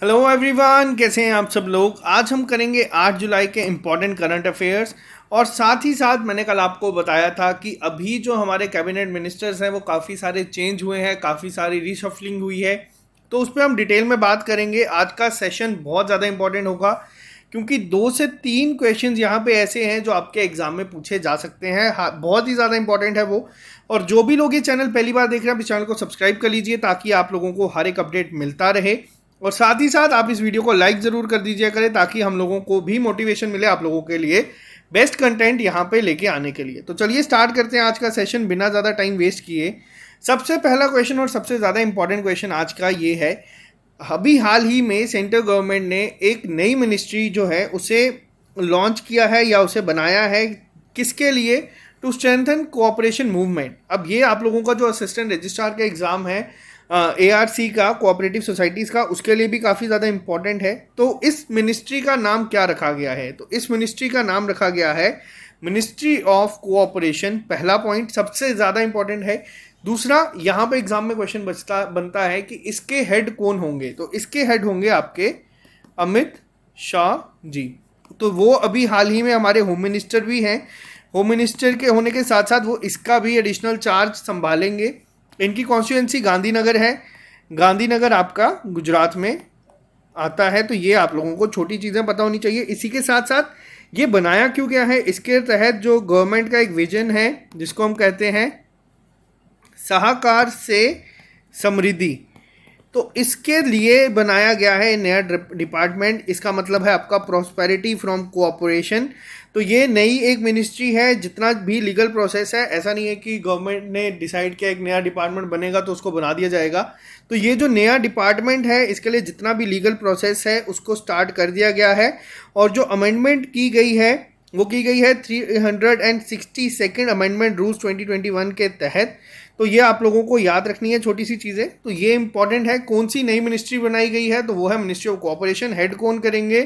Hello everyone, कैसे हैं आप सब लोग। आज हम करेंगे 8 जुलाई के इम्पॉर्टेंट करंट अफेयर्स। और साथ ही साथ मैंने कल आपको बताया था कि अभी जो हमारे कैबिनेट मिनिस्टर्स हैं वो काफ़ी सारे चेंज हुए हैं, काफ़ी सारी रीशफलिंग हुई है। तो उस पर हम डिटेल में बात करेंगे। आज का सेशन बहुत ज़्यादा इंपॉर्टेंट होगा क्योंकि 2 से 3 क्वेश्चंस यहाँ पे ऐसे हैं जो आपके एग्जाम में पूछे जा सकते हैं। हाँ, बहुत ही ज़्यादा इंपॉर्टेंट है वो। और जो भी लोग ये चैनल पहली बार देख रहे हैं, इस चैनल को सब्सक्राइब कर लीजिए ताकि आप लोगों को हर एक अपडेट मिलता रहे। और साथ ही साथ आप इस वीडियो को लाइक ज़रूर कर दीजिए करें ताकि हम लोगों को भी मोटिवेशन मिले आप लोगों के लिए बेस्ट कंटेंट यहाँ पे लेके आने के लिए। तो चलिए स्टार्ट करते हैं आज का सेशन बिना ज़्यादा टाइम वेस्ट किए। सबसे पहला क्वेश्चन और सबसे ज़्यादा इंपॉर्टेंट क्वेश्चन आज का ये है। अभी हाल ही में सेंट्रल गवर्नमेंट ने एक नई मिनिस्ट्री जो है उसे लॉन्च किया है या उसे बनाया है। किसके लिए? To strengthen cooperation movement. अब ये आप लोगों का जो असिस्टेंट रजिस्ट्रार का एग्ज़ाम है ARC का, कोऑपरेटिव सोसाइटीज़ का, उसके लिए भी काफ़ी ज़्यादा इंपॉर्टेंट है। तो इस मिनिस्ट्री का नाम क्या रखा गया है? तो इस मिनिस्ट्री का नाम रखा गया है मिनिस्ट्री ऑफ कोऑपरेशन। पहला पॉइंट सबसे ज़्यादा इंपॉर्टेंट है। दूसरा, यहाँ पे एग्जाम में क्वेश्चन बनता है कि इसके हेड कौन होंगे। तो इसके हेड होंगे आपके अमित शाह जी। तो वो अभी हाल ही में हमारे होम मिनिस्टर भी हैं। होम मिनिस्टर के होने के साथ साथ वो इसका भी एडिशनल चार्ज संभालेंगे। इनकी कॉन्स्टिट्यूंसी गांधीनगर है। गांधीनगर आपका गुजरात में आता है। तो ये आप लोगों को छोटी चीज़ें पता होनी चाहिए। इसी के साथ साथ ये बनाया क्यों गया है, इसके तहत जो गवर्नमेंट का एक विजन है जिसको हम कहते हैं सहकार से समृद्धि, तो इसके लिए बनाया गया है नया डिपार्टमेंट। इसका मतलब है आपका प्रॉस्पेरिटी फ्रॉम कोऑपरेशन। तो ये नई एक मिनिस्ट्री है। जितना भी लीगल प्रोसेस है, ऐसा नहीं है कि गवर्नमेंट ने डिसाइड किया एक नया डिपार्टमेंट बनेगा तो उसको बना दिया जाएगा। तो ये जो नया डिपार्टमेंट है इसके लिए जितना भी लीगल प्रोसेस है उसको स्टार्ट कर दिया गया है। और जो अमेंडमेंट की गई है वो की गई है 362nd अमेंडमेंट रूल्स 2021 के तहत। तो ये आप लोगों को याद रखनी है छोटी सी चीज़ें। तो ये इंपॉर्टेंट है। कौन सी नई मिनिस्ट्री बनाई गई है? तो वो है मिनिस्ट्री ऑफ कोऑपरेशन। हेड कौन करेंगे?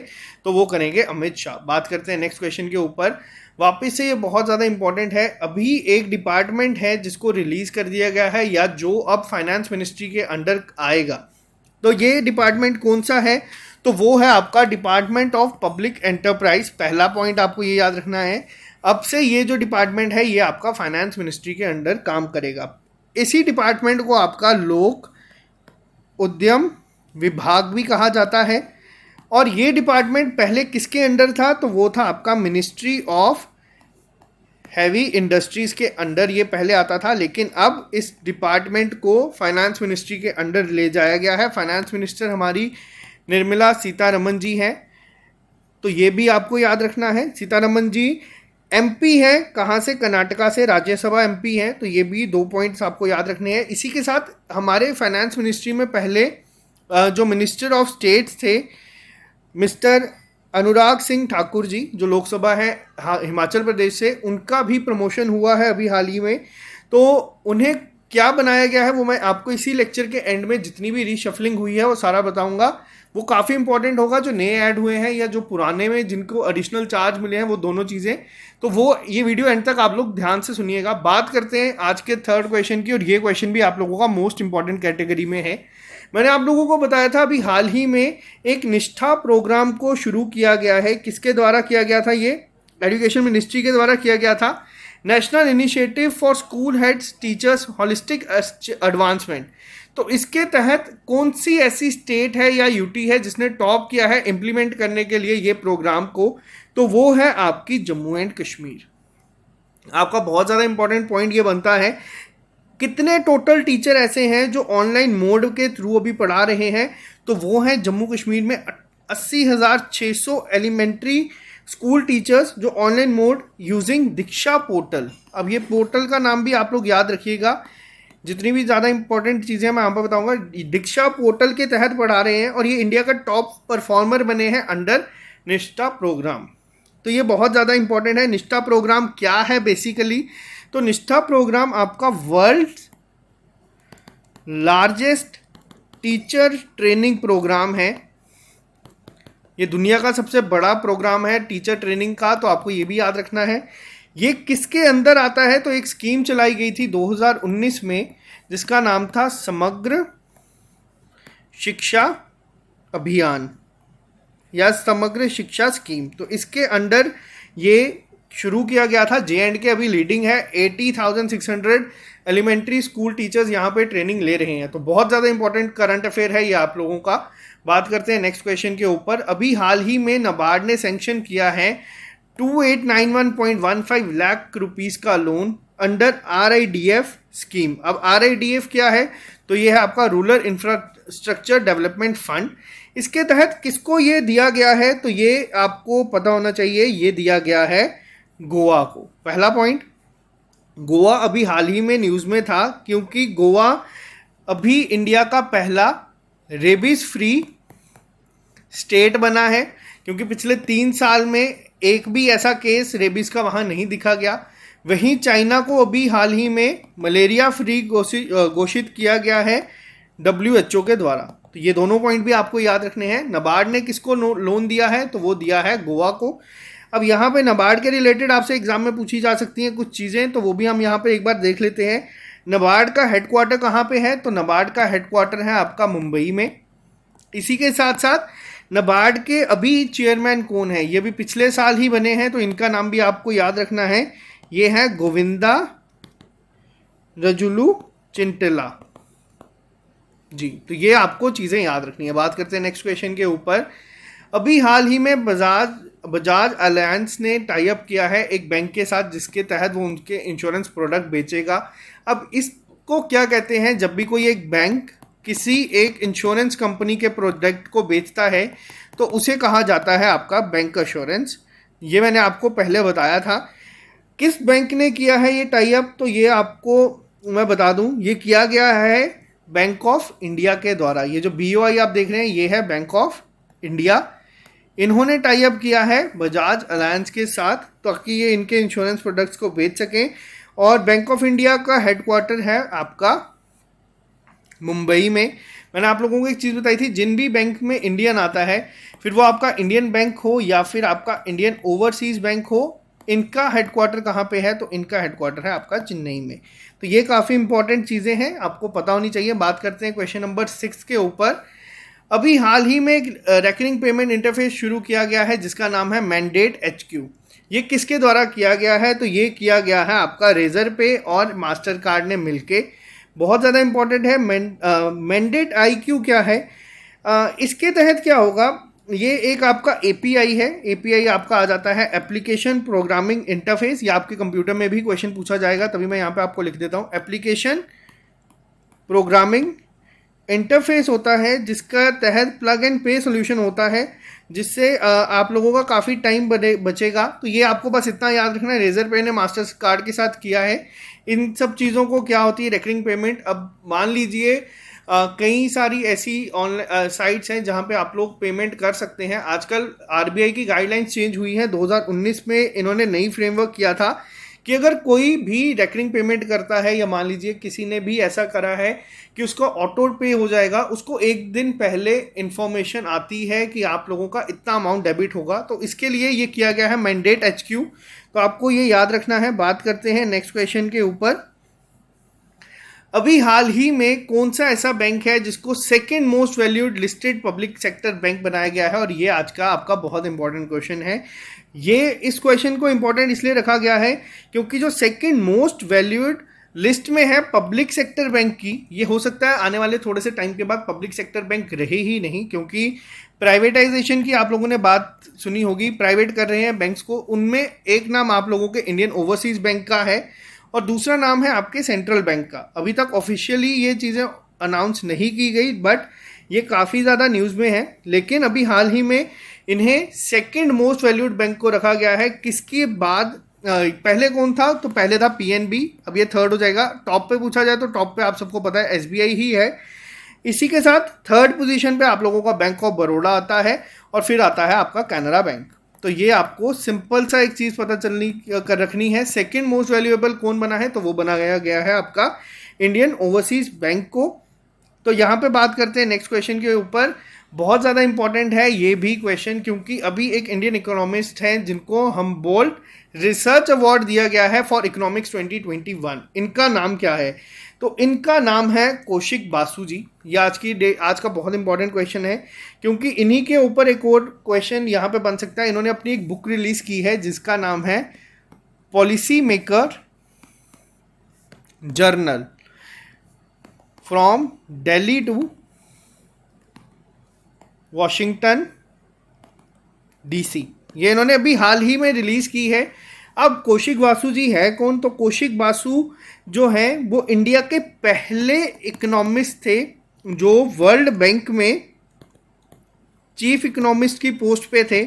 तो वो करेंगे अमित शाह। बात करते हैं नेक्स्ट क्वेश्चन के ऊपर। वापस से ये बहुत ज़्यादा इंपॉर्टेंट है। अभी एक डिपार्टमेंट है जिसको रिलीज़ कर दिया गया है या जो अब फाइनेंस मिनिस्ट्री के अंडर आएगा। तो ये डिपार्टमेंट कौन सा है? तो वो है आपका डिपार्टमेंट ऑफ पब्लिक एंटरप्राइज। पहला पॉइंट आपको ये याद रखना है। अब से ये जो डिपार्टमेंट है ये आपका फाइनेंस मिनिस्ट्री के अंडर काम करेगा। इसी डिपार्टमेंट को आपका लोक उद्यम विभाग भी कहा जाता है। और ये डिपार्टमेंट पहले किसके अंडर था? तो वो था आपका मिनिस्ट्री ऑफ हैवी इंडस्ट्रीज़ के अंडर ये पहले आता था। लेकिन अब इस डिपार्टमेंट को फाइनेंस मिनिस्ट्री के अंडर ले जाया गया है। फाइनेंस मिनिस्टर हमारी निर्मला सीतारमन जी हैं। तो ये भी आपको याद रखना है। सीतारमन जी MP है। कहाँ से? कर्नाटका से राज्यसभा MP हैं। तो ये भी 2 पॉइंट्स आपको याद रखने हैं। इसी के साथ हमारे फाइनेंस मिनिस्ट्री में पहले जो मिनिस्टर ऑफ स्टेट्स थे मिस्टर अनुराग सिंह ठाकुर जी, जो लोकसभा है हिमाचल प्रदेश से, उनका भी प्रमोशन हुआ है अभी हाल ही में। तो उन्हें क्या बनाया गया है वो मैं आपको इसी लेक्चर के एंड में जितनी भी रीशफलिंग हुई है वो सारा बताऊंगा। वो काफ़ी इंपॉर्टेंट होगा। जो नए ऐड हुए हैं या जो पुराने में जिनको एडिशनल चार्ज मिले हैं वो दोनों चीज़ें। तो वो ये वीडियो एंड तक आप लोग ध्यान से सुनिएगा। बात करते हैं आज के थर्ड क्वेश्चन की। और ये क्वेश्चन भी आप लोगों का मोस्ट इंपॉर्टेंट कैटेगरी में है। मैंने आप लोगों को बताया था अभी हाल ही में एक निष्ठा प्रोग्राम को शुरू किया गया है। किसके द्वारा किया गया था? ये एजुकेशन मिनिस्ट्री के द्वारा किया गया था। National initiative for school heads teachers holistic advancement. तो इसके तहत कौन सी ऐसी स्टेट है या यूटी है जिसने टॉप किया है इम्प्लीमेंट करने के लिए ये प्रोग्राम को? तो वो है आपकी जम्मू एंड कश्मीर। आपका बहुत ज़्यादा इंपॉर्टेंट पॉइंट ये बनता है कितने टोटल टीचर ऐसे हैं जो ऑनलाइन मोड के थ्रू अभी पढ़ा रहे हैं? तो वो हैं जम्मू कश्मीर में 80,600 एलिमेंट्री स्कूल टीचर्स जो ऑनलाइन मोड यूजिंग दीक्षा पोर्टल। अब ये पोर्टल का नाम भी आप लोग याद रखिएगा। जितनी भी ज़्यादा इंपॉर्टेंट चीज़ें मैं यहाँ पर बताऊँगा दीक्षा पोर्टल के तहत पढ़ा रहे हैं। और ये इंडिया का टॉप परफॉर्मर बने हैं अंडर निष्ठा प्रोग्राम। तो ये बहुत ज़्यादा इंपॉर्टेंट है। निष्ठा प्रोग्राम क्या है बेसिकली? तो निष्ठा प्रोग्राम आपका world largest teacher training program है। ये दुनिया का सबसे बड़ा प्रोग्राम है टीचर ट्रेनिंग का। तो आपको ये भी याद रखना है। ये किसके अंदर आता है? तो एक स्कीम चलाई गई थी 2019 में जिसका नाम था समग्र शिक्षा अभियान या समग्र शिक्षा स्कीम, तो इसके अंडर ये शुरू किया गया था। J&K अभी लीडिंग है, 80,600 एलिमेंट्री स्कूल टीचर्स यहाँ पे ट्रेनिंग ले रहे हैं। तो बहुत ज़्यादा इंपॉर्टेंट करंट अफेयर है ये आप लोगों का। बात करते हैं नेक्स्ट क्वेश्चन के ऊपर। अभी हाल ही में नाबार्ड ने सैंक्शन किया है 2891.15 लाख रुपीस का लोन अंडर RIDF स्कीम। अब RIDF क्या है, तो ये है आपका रूरल इंफ्रास्ट्रक्चर डेवलपमेंट फंड। इसके तहत किसको ये दिया गया है, तो ये आपको पता होना चाहिए, ये दिया गया है गोवा को। पहला पॉइंट, गोवा अभी हाल ही में न्यूज़ में था क्योंकि गोवा अभी इंडिया का पहला रेबीज फ्री स्टेट बना है, क्योंकि पिछले 3 साल में एक भी ऐसा केस रेबीज का वहाँ नहीं दिखा गया। वहीं चाइना को अभी हाल ही में मलेरिया फ्री घोषित किया गया है WHO के द्वारा। तो ये दोनों पॉइंट भी आपको याद रखने हैं। नाबार्ड ने किसको लोन दिया है, तो वो दिया है गोवा को। अब यहाँ पे नाबार्ड के रिलेटेड आपसे एग्जाम में पूछी जा सकती हैं कुछ चीज़ें, तो वो भी हम यहाँ पे एक बार देख लेते हैं। नाबार्ड का हेडक्वार्टर कहाँ पे है, तो नाबार्ड का हेडक्वार्टर है आपका मुंबई में। इसी के साथ साथ नाबार्ड के अभी चेयरमैन कौन है, ये भी पिछले साल ही बने हैं, तो इनका नाम भी आपको याद रखना है। ये है गोविंदा रजुलू चिंटिला जी। तो ये आपको चीज़ें याद रखनी है। बात करते हैं नेक्स्ट क्वेश्चन के ऊपर। अभी हाल ही में बजाज अलायंस ने टाई अप किया है एक बैंक के साथ, जिसके तहत वो उनके इंश्योरेंस प्रोडक्ट बेचेगा। अब इसको क्या कहते हैं, जब भी कोई एक बैंक किसी एक इंश्योरेंस कंपनी के प्रोडक्ट को बेचता है तो उसे कहा जाता है आपका बैंक एश्योरेंस। ये मैंने आपको पहले बताया था। किस बैंक ने किया है ये टाई अप, तो ये आपको मैं बता दूं, ये किया गया है बैंक ऑफ इंडिया के द्वारा। ये जो BOI आप देख रहे हैं, ये है बैंक ऑफ इंडिया। इन्होंने टाई अप किया है बजाज अलायंस के साथ ताकि ये इनके इंश्योरेंस प्रोडक्ट्स को बेच सकें। और बैंक ऑफ इंडिया का हेडक्वार्टर है आपका मुंबई में। मैंने आप लोगों को एक चीज़ बताई थी, जिन भी बैंक में इंडियन आता है, फिर वो आपका इंडियन बैंक हो या फिर आपका इंडियन ओवरसीज़ बैंक हो, इनका हेडक्वार्टर कहाँ पे है, तो इनका हेडक्वार्टर है आपका चेन्नई में। तो ये काफ़ी इंपॉर्टेंट चीज़ें हैं, आपको पता होनी चाहिए। बात करते हैं क्वेश्चन नंबर 6 के ऊपर। अभी हाल ही में एक रेकरिंग पेमेंट इंटरफेस शुरू किया गया है जिसका नाम है मैंडेट HQ। ये किसके द्वारा किया गया है, तो ये किया गया है आपका रेजर पे और मास्टर कार्ड ने मिलके। बहुत ज़्यादा इंपॉर्टेंट है। मैंडेट IQ क्या है, इसके तहत क्या होगा, ये एक आपका API है। API आपका आ जाता है एप्लीकेशन प्रोग्रामिंग इंटरफेस। या आपके कंप्यूटर में भी क्वेश्चन पूछा जाएगा, तभी मैं यहाँ पे आपको लिख देता हूँ। एप्लीकेशन प्रोग्रामिंग इंटरफेस होता है जिसका तहत प्लग एंड पे सोल्यूशन होता है, जिससे आप लोगों का काफ़ी टाइम बचेगा। तो ये आपको बस इतना याद रखना है, रेजर पे ने मास्टर कार्ड के साथ किया है। इन सब चीज़ों को क्या होती है रेकरिंग पेमेंट। अब मान लीजिए कई सारी ऐसी ऑनलाइन साइट्स हैं जहां पे आप लोग पेमेंट कर सकते हैं। आजकल RBI की गाइडलाइंस चेंज हुई है। 2019 में इन्होंने नई फ्रेमवर्क किया था कि अगर कोई भी रेकरिंग पेमेंट करता है, या मान लीजिए किसी ने भी ऐसा करा है कि उसको ऑटो पे हो जाएगा, उसको एक दिन पहले इंफॉर्मेशन आती है कि आप लोगों का इतना अमाउंट डेबिट होगा। तो इसके लिए ये किया गया है मैंडेट HQ। तो आपको ये याद रखना है। बात करते हैं नेक्स्ट क्वेश्चन के ऊपर। अभी हाल ही में कौन सा ऐसा बैंक है जिसको second most valued listed public sector bank बनाया गया है, और ये आज का आपका बहुत इंपॉर्टेंट क्वेश्चन है। ये इस क्वेश्चन को इंपॉर्टेंट इसलिए रखा गया है क्योंकि जो सेकेंड मोस्ट वैल्यूड लिस्ट में है पब्लिक सेक्टर बैंक की, ये हो सकता है आने वाले थोड़े से टाइम के बाद पब्लिक सेक्टर बैंक रहे ही नहीं, क्योंकि प्राइवेटाइजेशन की आप लोगों ने बात सुनी होगी, प्राइवेट कर रहे हैं बैंक्स को। उनमें एक नाम आप लोगों के इंडियन ओवरसीज बैंक का है और दूसरा नाम है आपके सेंट्रल बैंक का। अभी तक ऑफिशियली ये चीज़ें अनाउंस नहीं की गई, बट ये काफ़ी ज़्यादा न्यूज़ में है। लेकिन अभी हाल ही में इन्हें सेकंड मोस्ट वैल्यूड बैंक को रखा गया है। किसके बाद पहले कौन था, तो पहले था PNB, अब ये थर्ड हो जाएगा। टॉप पे पूछा जाए तो टॉप पे आप सबको पता है SBI ही है। इसी के साथ थर्ड पोजीशन पे आप लोगों का बैंक ऑफ बड़ौदा आता है और फिर आता है आपका कैनरा बैंक। तो ये आपको सिंपल सा एक चीज़ पता चलनी कर रखनी है, सेकंड मोस्ट वैल्यूएबल कौन बना है, तो वो बनाया गया है आपका इंडियन ओवरसीज बैंक को। तो यहाँ पे बात करते हैं नेक्स्ट क्वेश्चन के ऊपर। बहुत ज़्यादा इंपॉर्टेंट है ये भी क्वेश्चन, क्योंकि अभी एक इंडियन इकोनॉमिस्ट हैं जिनको हम्बोल्ट रिसर्च अवार्ड दिया गया है फॉर इकोनॉमिक्स 2021। इनका नाम क्या है? तो इनका नाम है कौशिक बासु जी। ये आज का बहुत इंपॉर्टेंट क्वेश्चन है, क्योंकि इन्हीं के ऊपर एक और क्वेश्चन यहाँ पे बन सकता है। इन्होंने अपनी एक बुक रिलीज की है जिसका नाम है policy maker journal from Delhi to Washington DC. ये इन्होंने अभी हाल ही में रिलीज की है। अब कौशिक बासु जी है कौन? तो कौशिक बासु जो है वो इंडिया के पहले इकोनॉमिस्ट थे जो वर्ल्ड बैंक में चीफ इकोनॉमिस्ट की पोस्ट पे थे।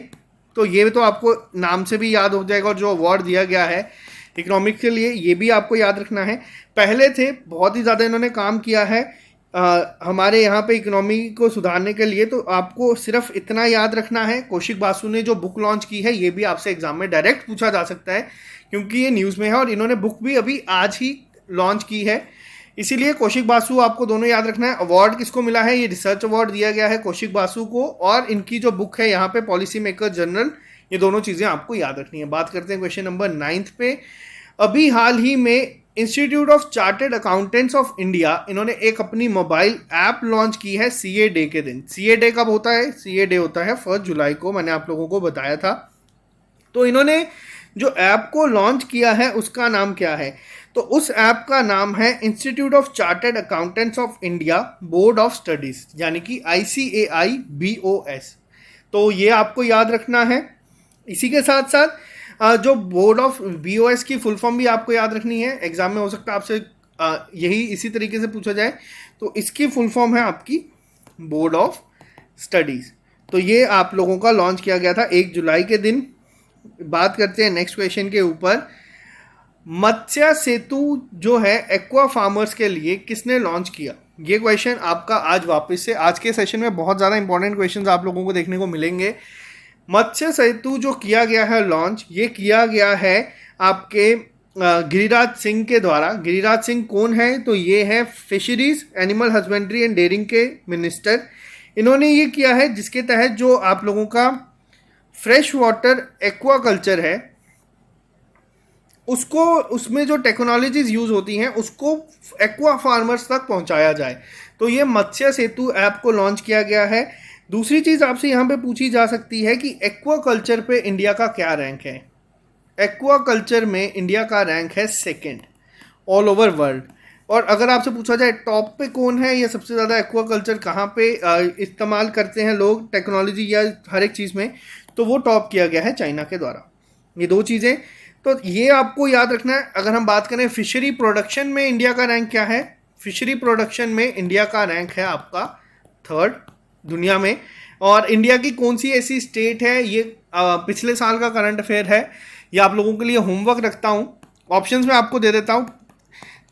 तो ये तो आपको नाम से भी याद हो जाएगा, और जो अवार्ड दिया गया है इकोनॉमिक्स के लिए ये भी आपको याद रखना है। पहले थे, बहुत ही ज़्यादा इन्होंने काम किया है हमारे यहाँ पे इकोनॉमी को सुधारने के लिए। तो आपको सिर्फ इतना याद रखना है, कौशिक बासु ने जो बुक लॉन्च की है ये भी आपसे एग्जाम में डायरेक्ट पूछा जा सकता है, क्योंकि ये न्यूज़ में है और इन्होंने बुक भी अभी आज ही लॉन्च की है। इसीलिए कौशिक बासु आपको दोनों याद रखना है। अवार्ड किसको मिला है? ये रिसर्च अवार्ड दिया गया है कौशिक बासु को, और इनकी जो बुक है यहाँ पे पॉलिसी मेकर जर्नल, ये दोनों चीज़ें आपको याद रखनी है। बात करते हैं क्वेश्चन नंबर 9 पे। अभी हाल ही में institute of chartered accountants of India इन्होंने एक अपनी मोबाइल ऐप लॉन्च की है सीए डे के दिन। सीए डे कब होता है? सीए डे होता है 1 जुलाई को, मैंने आप लोगों को बताया था। तो इन्होंने जो ऐप को लॉन्च किया है उसका नाम क्या है? तो उस ऐप का नाम है institute of chartered accountants of India board of studies, यानी कि ICAI-BOS। तो ये आपको याद रखना है। इसी के साथ साथ जो बोर्ड ऑफ BOS की फुल फॉर्म भी आपको याद रखनी है। एग्जाम में हो सकता है आपसे यही इसी तरीके से पूछा जाए। तो इसकी फुल फॉर्म है आपकी बोर्ड ऑफ स्टडीज। तो ये आप लोगों का लॉन्च किया गया था 1 जुलाई के दिन। बात करते हैं नेक्स्ट क्वेश्चन के ऊपर। मत्स्य सेतु जो है एक्वा फार्मर्स के लिए किसने लॉन्च किया? ये क्वेश्चन आपका आज वापस से आज के सेशन में बहुत ज़्यादा इंपॉर्टेंट क्वेश्चन आप लोगों को देखने को मिलेंगे। मत्स्य सेतु जो किया गया है लॉन्च, ये किया गया है आपके गिरिराज सिंह के द्वारा। गिरिराज सिंह कौन है? तो ये है fisheries, animal husbandry and dairying के मिनिस्टर। इन्होंने ये किया है जिसके तहत जो आप लोगों का फ्रेश वाटर एक्वा कल्चर है उसको, उसमें जो टेक्नोलॉजीज यूज़ होती हैं उसको एक्वा फार्मर्स तक पहुंचाया जाए। तो ये मत्स्य सेतु ऐप को लॉन्च किया गया है। दूसरी चीज़ आपसे यहाँ पे पूछी जा सकती है कि एक्वा कल्चर पे इंडिया का क्या रैंक है? एक्वा कल्चर में इंडिया का रैंक है 2nd ऑल ओवर वर्ल्ड। और अगर आपसे पूछा जाए टॉप पे कौन है या सबसे ज़्यादा एक्वा कल्चर कहाँ पे इस्तेमाल करते हैं लोग टेक्नोलॉजी या हर एक चीज़ में, तो वो टॉप किया गया है चाइना के द्वारा। ये दो चीज़ें तो ये आपको याद रखना है। अगर हम बात करें फिशरी प्रोडक्शन में इंडिया का रैंक क्या है? फिशरी प्रोडक्शन में इंडिया का रैंक है आपका 3rd दुनिया में। और इंडिया की कौन सी ऐसी स्टेट है, ये पिछले साल का करंट अफेयर है, ये आप लोगों के लिए होमवर्क रखता हूँ। ऑप्शंस में आपको दे देता हूँ।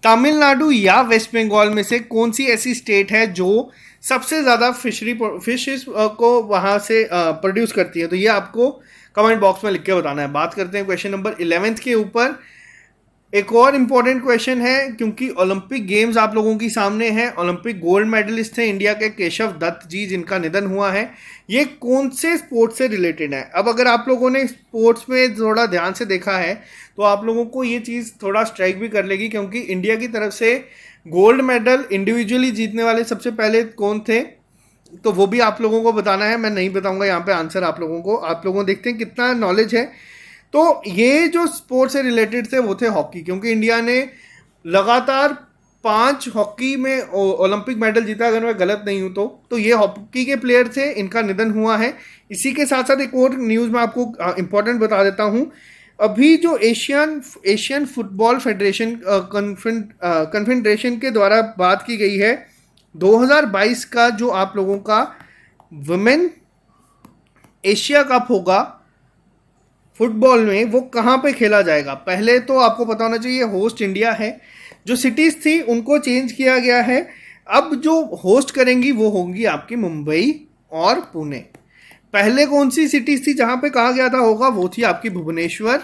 तमिलनाडु या वेस्ट बंगाल में से कौन सी ऐसी स्टेट है जो सबसे ज़्यादा फिशेस को वहाँ से प्रोड्यूस करती है? तो ये आपको कमेंट बॉक्स में लिख के बताना है। बात करते हैं क्वेश्चन नंबर 11 के ऊपर। एक और इम्पॉर्टेंट क्वेश्चन है, क्योंकि ओलंपिक गेम्स आप लोगों की सामने है। ओलंपिक गोल्ड मेडलिस्ट थे इंडिया के केशव दत्त जी, जिनका निधन हुआ है। ये कौन से स्पोर्ट्स से रिलेटेड है? अब अगर आप लोगों ने स्पोर्ट्स में थोड़ा ध्यान से देखा है तो आप लोगों को ये चीज़ थोड़ा स्ट्राइक भी कर लेगी, क्योंकि इंडिया की तरफ से गोल्ड मेडल इंडिविजुअली जीतने वाले सबसे पहले कौन थे, तो वो भी आप लोगों को बताना है। मैं नहीं बताऊंगा यहाँ पे आंसर आप लोगों देखते हैं कितना नॉलेज है। तो ये जो स्पोर्ट्स से रिलेटेड थे वो थे हॉकी, क्योंकि इंडिया ने लगातार 5 हॉकी में ओलंपिक मेडल जीता, अगर मैं गलत नहीं हूँ तो ये हॉकी के प्लेयर थे, इनका निधन हुआ है। इसी के साथ साथ एक और न्यूज़ मैं आपको इम्पोर्टेंट बता देता हूँ। अभी जो एशियन फुटबॉल फेडरेशन कन्फेडरेशन के द्वारा बात की गई है 2022 का जो आप लोगों का वुमेन एशिया कप होगा फुटबॉल में, वो कहाँ पे खेला जाएगा? पहले तो आपको पता होना चाहिए होस्ट इंडिया है। जो सिटीज़ थी उनको चेंज किया गया है। अब जो होस्ट करेंगी वो होंगी आपकी मुंबई और पुणे। पहले कौन सी सिटीज़ थी जहाँ पे कहा गया था होगा? वो थी आपकी भुवनेश्वर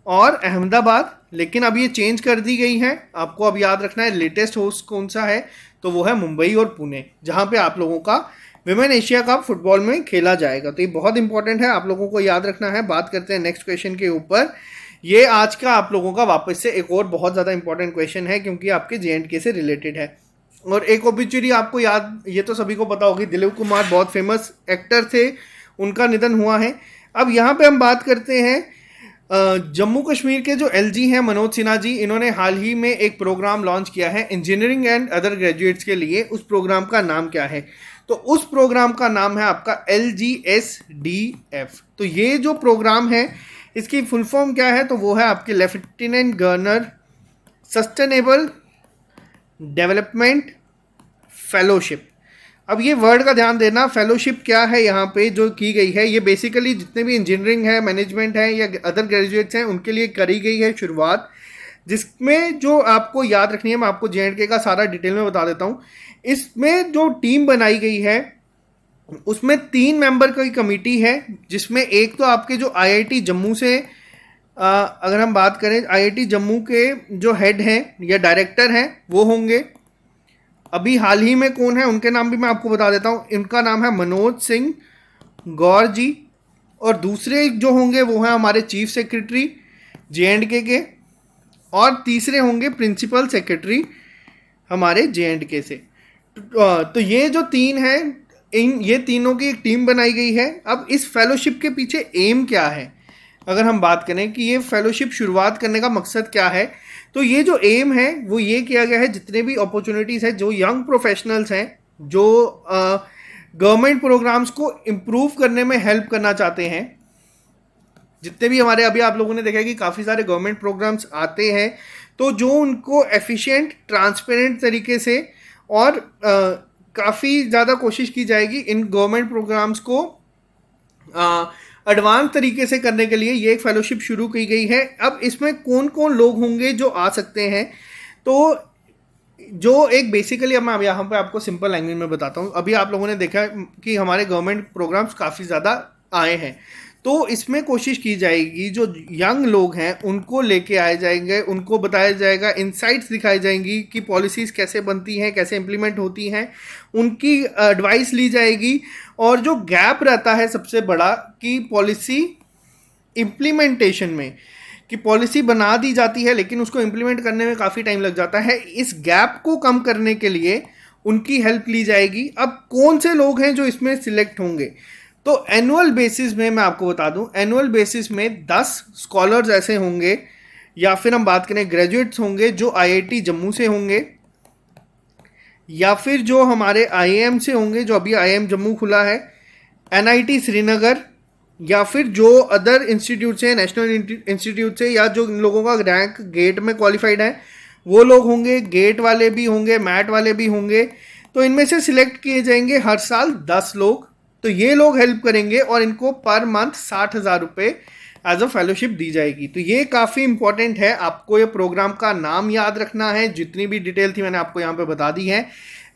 और अहमदाबाद, लेकिन अब ये चेंज कर दी गई हैं। आपको अब याद रखना है लेटेस्ट होस्ट कौन सा है, तो वो है मुंबई और पुणे, जहाँ पे आप लोगों का विमेन एशिया कप फुटबॉल में खेला जाएगा। तो ये बहुत इंपॉर्टेंट है, आप लोगों को याद रखना है। बात करते हैं नेक्स्ट क्वेश्चन के ऊपर। ये आज का आप लोगों का वापस से एक और बहुत ज़्यादा इंपॉर्टेंट क्वेश्चन है, क्योंकि आपके JNK से रिलेटेड है। और एक ओबिचुरी आपको याद, ये तो सभी को पता होगी, दिलीप कुमार बहुत फेमस एक्टर थे, उनका निधन हुआ है। अब यहाँ पे हम बात करते हैं जम्मू कश्मीर के जो LG हैं मनोज सिन्हा जी, इन्होंने हाल ही में एक प्रोग्राम लॉन्च किया है इंजीनियरिंग एंड अदर ग्रेजुएट्स के लिए। उस प्रोग्राम का नाम क्या है? तो उस प्रोग्राम का नाम है आपका LGSDF। तो ये जो प्रोग्राम है इसकी फुल फॉर्म क्या है? तो वो है आपके lieutenant governor sustainable development fellowship. अब ये वर्ड का ध्यान देना, फेलोशिप क्या है यहाँ पे जो की गई है, ये बेसिकली जितने भी इंजीनियरिंग है, मैनेजमेंट है या अदर ग्रेजुएट्स हैं उनके लिए करी गई है शुरुआत, जिसमें जो आपको याद रखनी है, मैं आपको JNK का सारा डिटेल में बता देता हूँ। इसमें जो टीम बनाई गई है उसमें 3 मेंबर की कमेटी है, जिसमें एक तो आपके जो IIT जम्मू से अगर हम बात करें, IIT जम्मू के जो हेड हैं या डायरेक्टर हैं वो होंगे। अभी हाल ही में कौन है उनके नाम भी मैं आपको बता देता हूँ। इनका नाम है मनोज सिंह गौर जी। और दूसरे जो होंगे वो हैं हमारे चीफ सेक्रेटरी JNK के, और तीसरे होंगे प्रिंसिपल सेक्रेटरी हमारे JNK से। तो ये जो 3 हैं, ये तीनों की एक टीम बनाई गई है। अब इस फेलोशिप के पीछे एम क्या है, अगर हम बात करें कि ये फेलोशिप शुरुआत करने का मकसद क्या है, तो ये जो एम है वो ये किया गया है, जितने भी अपॉर्चुनिटीज़ हैं, जो यंग प्रोफेशनल्स हैं जो गवर्नमेंट प्रोग्राम्स को इम्प्रूव करने में हेल्प करना चाहते हैं, जितने भी हमारे अभी आप लोगों ने देखा है कि काफ़ी सारे गवर्नमेंट प्रोग्राम्स आते हैं, तो जो उनको एफिशिएंट ट्रांसपेरेंट तरीके से और काफ़ी ज़्यादा कोशिश की जाएगी इन गवर्नमेंट प्रोग्राम्स को एडवांस तरीके से करने के लिए ये एक फेलोशिप शुरू की गई है। अब इसमें कौन कौन लोग होंगे जो आ सकते हैं, तो जो एक बेसिकली अब मैं यहाँ पे आपको सिंपल लैंग्वेज में बताता हूँ। अभी आप लोगों ने देखा कि हमारे गवर्नमेंट प्रोग्राम्स काफ़ी ज़्यादा आए हैं, तो इसमें कोशिश की जाएगी जो यंग लोग हैं उनको लेके आए जाएंगे, उनको बताया जाएगा, इनसाइट्स दिखाई जाएंगी कि पॉलिसीज़ कैसे बनती हैं, कैसे इम्प्लीमेंट होती हैं, उनकी एडवाइस ली जाएगी। और जो गैप रहता है सबसे बड़ा कि पॉलिसी इम्प्लीमेंटेशन में, कि पॉलिसी बना दी जाती है लेकिन उसको इम्प्लीमेंट करने में काफ़ी टाइम लग जाता है, इस गैप को कम करने के लिए उनकी हेल्प ली जाएगी। अब कौन से लोग हैं जो इसमें सिलेक्ट होंगे, तो एनुअल बेसिस में मैं आपको बता दूं, एनुअल बेसिस में 10 स्कॉलर्स ऐसे होंगे, या फिर हम बात करें ग्रेजुएट्स होंगे जो IIT जम्मू से होंगे, या फिर जो हमारे IIM से होंगे, जो अभी IIM जम्मू खुला है, NIT श्रीनगर, या फिर जो अदर इंस्टीट्यूट से, नेशनल इंस्टीट्यूट से, या जो लोगों का रैंक गेट में क्वालिफाइड है वो लोग होंगे, गेट वाले भी होंगे, मैट वाले भी होंगे। तो इनमें से सिलेक्ट किए जाएंगे हर साल 10 लोग। तो ये लोग हेल्प करेंगे और इनको पर मंथ 60,000 रुपये एज अ फेलोशिप दी जाएगी। तो ये काफ़ी इंपॉर्टेंट है, आपको ये प्रोग्राम का नाम याद रखना है। जितनी भी डिटेल थी मैंने आपको यहाँ पे बता दी है।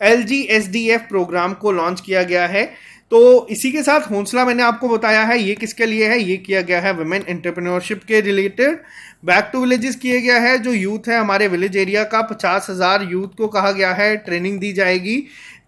LGSDF प्रोग्राम को लॉन्च किया गया है। तो इसी के साथ हौसला मैंने आपको बताया है, ये किसके लिए है, ये किया गया है वुमेन एंटरप्रेन्योरशिप के रिलेटेड। बैक टू विलेजेस किया गया है, जो यूथ है हमारे विलेज एरिया का 50,000 यूथ को कहा गया है, ट्रेनिंग दी जाएगी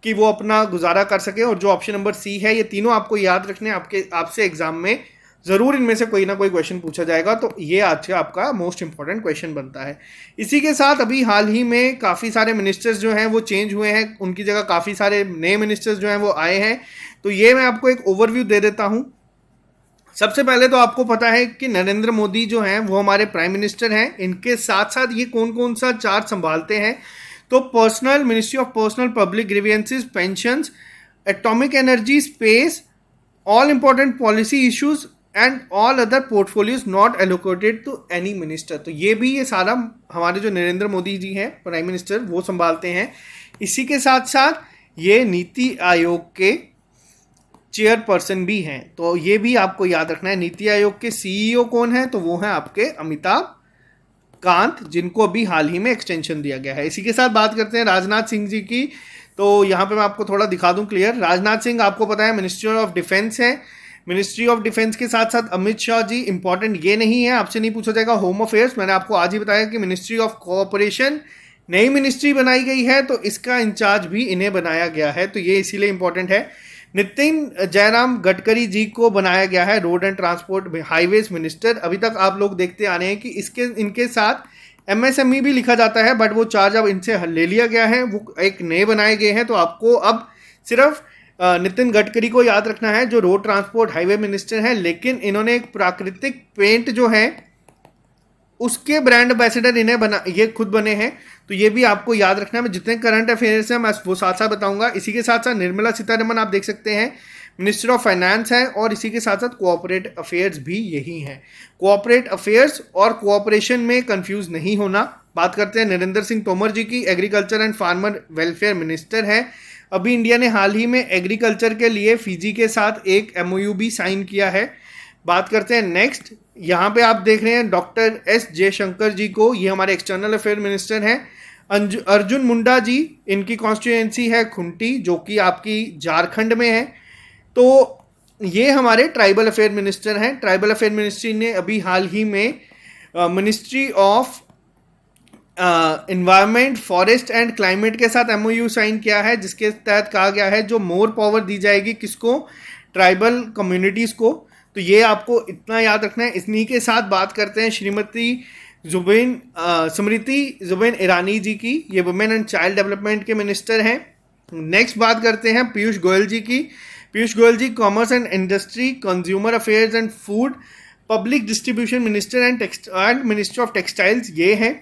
कि वो अपना गुजारा कर सके। और जो ऑप्शन नंबर C है, ये तीनों आपको याद रखने, आपसे एग्जाम में ज़रूर इनमें से कोई ना कोई क्वेश्चन पूछा जाएगा। तो ये आज का आपका मोस्ट इंपॉर्टेंट क्वेश्चन बनता है। इसी के साथ अभी हाल ही में काफ़ी सारे मिनिस्टर्स जो हैं वो चेंज हुए हैं, उनकी जगह काफ़ी सारे नए मिनिस्टर्स जो हैं वो आए हैं। तो ये मैं आपको एक ओवरव्यू दे देता हूँ। सबसे पहले तो आपको पता है कि नरेंद्र मोदी जो हैं वो हमारे प्राइम मिनिस्टर हैं। इनके साथ साथ ये कौन कौन सा चार्ज संभालते हैं, तो personnel, ministry of personnel public grievances, pensions, atomic energy, space, all important policy issues and all other portfolios not allocated to any minister. तो ये सारा हमारे जो नरेंद्र मोदी जी हैं प्राइम मिनिस्टर वो संभालते हैं। इसी के साथ साथ ये नीति आयोग के चेयरपर्सन भी हैं, तो ये भी आपको याद रखना है। नीति आयोग के CEO कौन है, तो वो हैं आपके अमिताभ कांत, जिनको अभी हाल ही में एक्सटेंशन दिया गया है। इसी के साथ बात करते हैं राजनाथ सिंह जी की। तो यहाँ पे मैं आपको थोड़ा दिखा दूं क्लियर। राजनाथ सिंह आपको पता है मिनिस्ट्री ऑफ डिफेंस है। मिनिस्ट्री ऑफ डिफेंस के साथ साथ अमित शाह जी, इंपॉर्टेंट ये नहीं है, आपसे नहीं पूछा जाएगा। होम अफेयर्स, मैंने आपको आज ही बताया कि मिनिस्ट्री ऑफ कोऑपरेशन नई मिनिस्ट्री बनाई गई है, तो इसका इंचार्ज भी इन्हें बनाया गया है, तो ये इसीलिए इंपॉर्टेंट है। नितिन जयराम गडकरी जी को बनाया गया है road and transport highways minister. अभी तक आप लोग देखते आ रहे हैं कि इनके साथ एमएसएमई भी लिखा जाता है, बट वो चार्ज अब इनसे ले लिया गया है, वो एक नए बनाए गए हैं। तो आपको अब सिर्फ नितिन गडकरी को याद रखना है जो रोड ट्रांसपोर्ट हाईवे मिनिस्टर हैं, लेकिन इन्होंने एक प्राकृतिक पेंट जो है उसके ब्रांड एम्बेसडर ये खुद बने हैं। तो ये भी आपको याद रखना है। मैं जितने करंट अफेयर्स हैं मैं वो साथ साथ बताऊंगा। इसी के साथ साथ निर्मला सीतारमण आप देख सकते हैं मिनिस्टर ऑफ फाइनेंस है, और इसी के साथ साथ कोऑपरेट अफेयर्स भी यही हैं। कोऑपरेट अफेयर्स और कोऑपरेशन में कंफ्यूज नहीं होना। बात करते हैं नरेंद्र सिंह तोमर जी की, agriculture and farmer welfare minister है। अभी इंडिया ने हाल ही में एग्रीकल्चर के लिए फिजी के साथ एक MOU भी साइन किया है। बात करते हैं नेक्स्ट, यहाँ पे आप देख रहे हैं डॉक्टर S जयशंकर जी को, ये हमारे एक्सटर्नल अफेयर मिनिस्टर हैं। अर्जुन मुंडा जी, इनकी कॉन्स्टिट्यूएंसी है खुंटी, जो कि आपकी झारखंड में है। तो ये हमारे ट्राइबल अफेयर मिनिस्टर हैं। ट्राइबल अफेयर मिनिस्ट्री ने अभी हाल ही में ministry of environment forest and climate के साथ MOU साइन किया है, जिसके तहत कहा गया है जो मोर पावर दी जाएगी किसको, ट्राइबल कम्युनिटीज़ को। तो ये आपको इतना याद रखना है। इन्हीं के साथ बात करते हैं श्रीमती स्मृति जुबिन ईरानी जी की, ये वुमेन एंड चाइल्ड डेवलपमेंट के मिनिस्टर हैं। नेक्स्ट बात करते हैं पीयूष गोयल जी की। Piyush Goyal ji commerce and industry, consumer affairs and food, public distribution minister and minister of textiles ये हैं।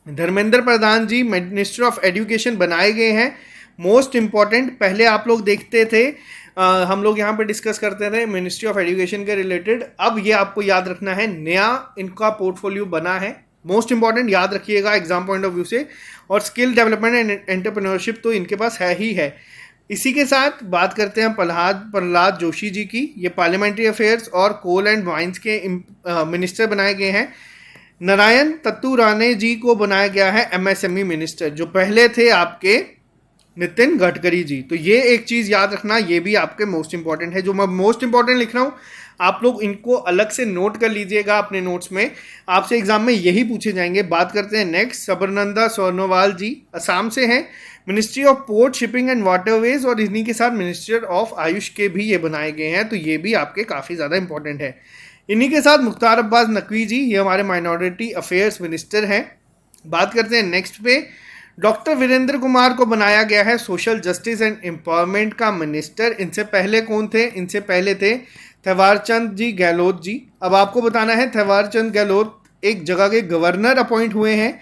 Dharmendra Pradhan ji minister of education बनाए गए हैं। मोस्ट इंपॉर्टेंट, पहले आप लोग देखते थे हम लोग यहाँ पे डिस्कस करते थे मिनिस्ट्री ऑफ एजुकेशन के रिलेटेड, अब ये आपको याद रखना है नया इनका पोर्टफोलियो बना है। मोस्ट इंपॉर्टेंट याद रखिएगा एग्जाम पॉइंट ऑफ व्यू से। और स्किल डेवलपमेंट एंड एंटरप्रेन्योरशिप तो इनके पास है ही है। इसी के साथ बात करते हैं प्रहलाद जोशी जी की, ये पार्लियामेंट्री अफेयर्स और कोल एंड वाइन्स के मिनिस्टर बनाए गए हैं। नारायण तत्तू राणे जी को बनाया गया है MSME मिनिस्टर, जो पहले थे आपके नितिन गडकरी जी। तो ये एक चीज़ याद रखना, ये भी आपके मोस्ट इंपॉर्टेंट है। जो मैं मोस्ट इंपॉर्टेंट लिख रहा हूँ आप लोग इनको अलग से नोट कर लीजिएगा अपने नोट्स में, आपसे एग्जाम में यही पूछे जाएंगे। बात करते हैं नेक्स्ट, सबरनंदा सोनोवाल जी असम से हैं, ministry of port shipping and waterways, और इन्हीं के साथ मिनिस्टर ऑफ आयुष के भी ये बनाए गए हैं। तो ये भी आपके काफ़ी ज़्यादा इंपॉर्टेंट है। इन्हीं के साथ मुख्तार अब्बास नकवी जी, ये हमारे माइनॉरिटी अफेयर्स मिनिस्टर हैं। बात करते हैं नेक्स्ट पे, डॉक्टर वीरेंद्र कुमार को बनाया गया है सोशल जस्टिस एंड एम्पावरमेंट का मिनिस्टर। इनसे पहले कौन थे, इनसे पहले थे थेवारचंद जी गहलोत जी। अब आपको बताना है थेवारचंद गहलोत एक जगह के गवर्नर अपॉइंट हुए हैं,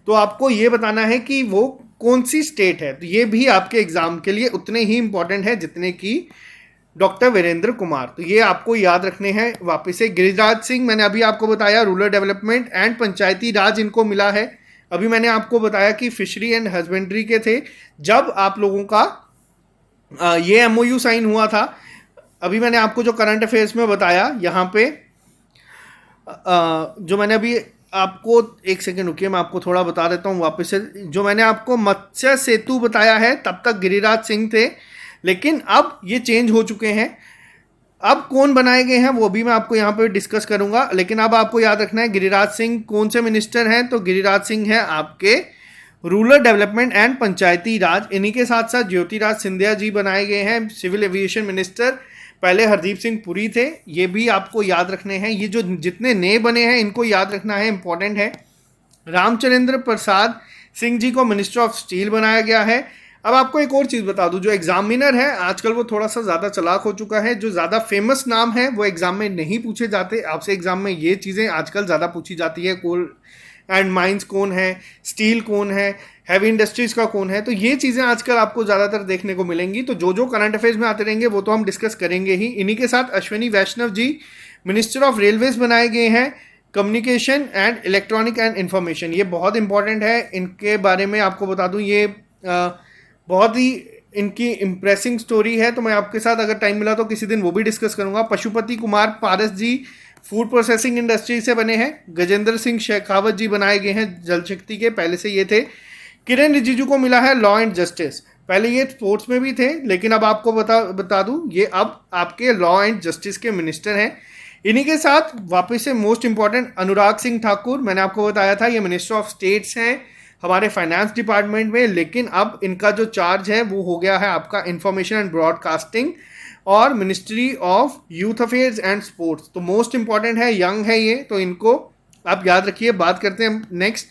तो आपको ये बताना है कि वो कौन सी स्टेट है। तो ये भी आपके एग्जाम के लिए उतने ही इंपॉर्टेंट है जितने की डॉक्टर वीरेंद्र कुमार। तो ये आपको याद रखने हैं। वापस से गिरिराज सिंह, मैंने अभी आपको बताया रूरल डेवलपमेंट एंड पंचायती राज इनको मिला है। अभी मैंने आपको बताया कि फिशरी एंड हस्बेंड्री के थे जब आप लोगों का ये MOU साइन हुआ था। अभी मैंने आपको जो करंट अफेयर्स में बताया यहाँ पे जो मैंने अभी आपको, एक सेकेंड रुकिए मैं आपको थोड़ा बता देता हूँ वापस से। जो मैंने आपको मत्स्य सेतु बताया है तब तक गिरिराज सिंह थे, लेकिन अब ये चेंज हो चुके हैं। अब कौन बनाए गए हैं वो भी मैं आपको यहाँ पे डिस्कस करूंगा, लेकिन अब आपको याद रखना है गिरिराज सिंह कौन से मिनिस्टर हैं। तो गिरिराज सिंह हैं आपके रूरल डेवलपमेंट एंड पंचायती राज। इन्हीं के साथ साथ ज्योतिराज सिंधिया जी बनाए गए हैं सिविल एविएशन मिनिस्टर, पहले हरदीप सिंह पुरी थे। ये भी आपको याद रखने हैं। ये जो जितने नए बने हैं इनको याद रखना है, इंपॉर्टेंट है। रामचंद्र प्रसाद सिंह जी को मिनिस्टर ऑफ स्टील बनाया गया है। अब आपको एक और चीज़ बता दूं, जो एग्जामिनर है आजकल वो थोड़ा सा ज़्यादा चालाक हो चुका है। जो ज़्यादा फेमस नाम है वो एग्जाम में नहीं पूछे जाते। आपसे एग्जाम में ये चीज़ें आजकल ज़्यादा पूछी जाती है, कोल एंड माइंस कौन है, स्टील कौन है, हैवी इंडस्ट्रीज़ का कौन है। तो ये चीज़ें आजकल आपको ज़्यादातर देखने को मिलेंगी। तो जो जो करंट अफेयर्स में आते रहेंगे वो तो हम डिस्कस करेंगे ही। इन्हीं के साथ अश्विनी वैष्णव जी मिनिस्टर ऑफ रेलवेज बनाए गए हैं, communication and electronic and information. ये बहुत इंपॉर्टेंट है, इनके बारे में आपको बता दूं ये बहुत ही इनकी इम्प्रेसिंग स्टोरी है। तो मैं आपके साथ अगर टाइम मिला तो किसी दिन वो भी डिस्कस करूंगा। पशुपति कुमार पारस जी फूड प्रोसेसिंग इंडस्ट्री से बने हैं। गजेंद्र सिंह शेखावत जी बनाए गए हैं जल शक्ति के, पहले से ये थे। किरण रिजिजू को मिला है लॉ एंड जस्टिस, पहले ये स्पोर्ट्स में भी थे, लेकिन अब आपको बता दूं ये अब आपके लॉ एंड जस्टिस के मिनिस्टर हैं। इन्हीं के साथ वापस से मोस्ट इंपॉर्टेंट अनुराग सिंह ठाकुर, मैंने आपको बताया था ये मिनिस्टर ऑफ स्टेट्स हैं। हमारे फाइनेंस डिपार्टमेंट में, लेकिन अब इनका जो चार्ज है वो हो गया है आपका इंफॉर्मेशन एंड ब्रॉडकास्टिंग और ministry of youth affairs and sports. तो मोस्ट इंपॉर्टेंट है, यंग है ये, तो इनको आप याद रखिए। बात करते हैं नेक्स्ट,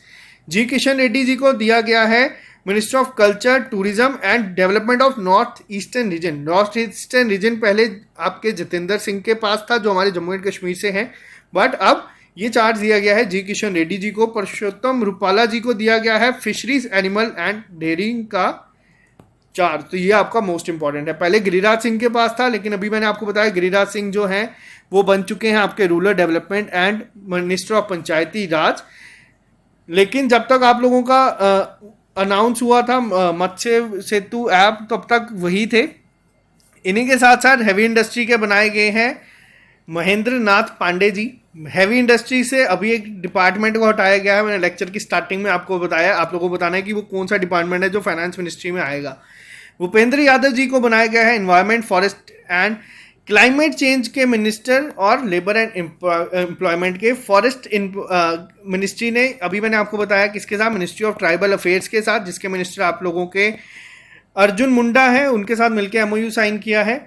जी किशन रेड्डी जी को दिया गया है minister of culture, tourism and development of north eastern region. North eastern region पहले आपके जितेंद्र सिंह के पास था, जो हमारे जम्मू एंड कश्मीर से हैं, बट अब ये चार्ज दिया गया है जी किशन रेड्डी जी को। पुरुषोत्तम रूपाला जी को दिया गया है फिशरीज, एनिमल एंड डेयरिंग का चार्ज। तो ये आपका मोस्ट इंपॉर्टेंट है। पहले गिरिराज सिंह के पास था, लेकिन अभी मैंने आपको बताया गिरिराज सिंह जो हैं वो बन चुके हैं आपके rural development and minister of Panchayati Raj. लेकिन जब तक आप लोगों का अनाउंस हुआ था मत्स्य सेतु ऐप, तब तक वही थे। इन्हीं के साथ साथ हैवी इंडस्ट्री के बनाए गए हैं महेंद्र नाथ पांडे जी। हैवी इंडस्ट्री से अभी एक डिपार्टमेंट को हटाया गया है। मैंने लेक्चर की स्टार्टिंग में आपको बताया, आप लोगों को बताना है कि वो कौन सा डिपार्टमेंट है जो फाइनेंस मिनिस्ट्री में आएगा। भूपेंद्र यादव जी को बनाया गया है environment, forest and climate change के मिनिस्टर और लेबर एंड एम्प्लॉयमेंट के। फॉरेस्ट मिनिस्ट्री ने अभी मैंने आपको बताया किसके साथ, मिनिस्ट्री ऑफ ट्राइबल अफेयर्स के साथ, जिसके मिनिस्टर आप लोगों के अर्जुन मुंडा है, उनके साथ मिलकर एमओयू साइन किया है।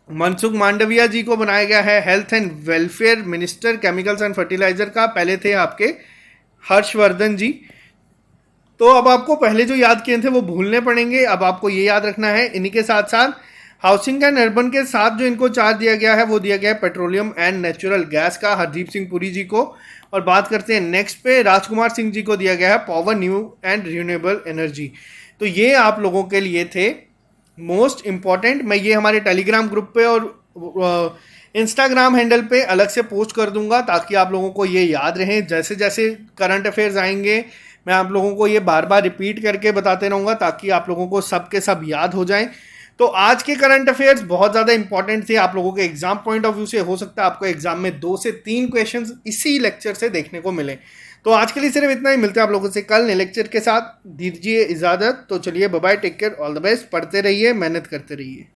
मनसुख मांडविया जी को बनाया गया है health and welfare minister, chemicals and fertiliser का। पहले थे आपके हर्षवर्धन जी। तो अब आपको पहले जो याद किए थे वो भूलने पड़ेंगे, अब आपको ये याद रखना है। इन्हीं के साथ साथ हाउसिंग एंड अर्बन के साथ जो इनको चार्ज दिया गया है वो दिया गया है पेट्रोलियम एंड नेचुरल गैस का, हरदीप सिंह पुरी जी को। और बात करते हैं नेक्स्ट पे, राजकुमार सिंह जी को दिया गया है power, new and renewable energy. तो ये आप लोगों के लिए थे मोस्ट इंपॉर्टेंट। मैं ये हमारे टेलीग्राम ग्रुप पे और इंस्टाग्राम हैंडल पे अलग से पोस्ट कर दूंगा, ताकि आप लोगों को ये याद रहे। जैसे जैसे करंट अफेयर्स आएंगे मैं आप लोगों को ये बार बार रिपीट करके बताते रहूँगा, ताकि आप लोगों को सब के सब याद हो जाएं। तो आज के करंट अफेयर्स बहुत ज़्यादा इंपॉर्टेंट थे आप लोगों के एग्जाम पॉइंट ऑफ व्यू से। हो सकता है आपको एग्जाम में 2 से 3 क्वेश्चंस इसी लेक्चर से देखने को मिले। तो आज के लिए सिर्फ इतना ही, मिलते हैं आप लोगों से कल नए लेक्चर के साथ। दीजिए इजाज़त। तो चलिए bye bye, take care, all the best. पढ़ते रहिए, मेहनत करते रहिए।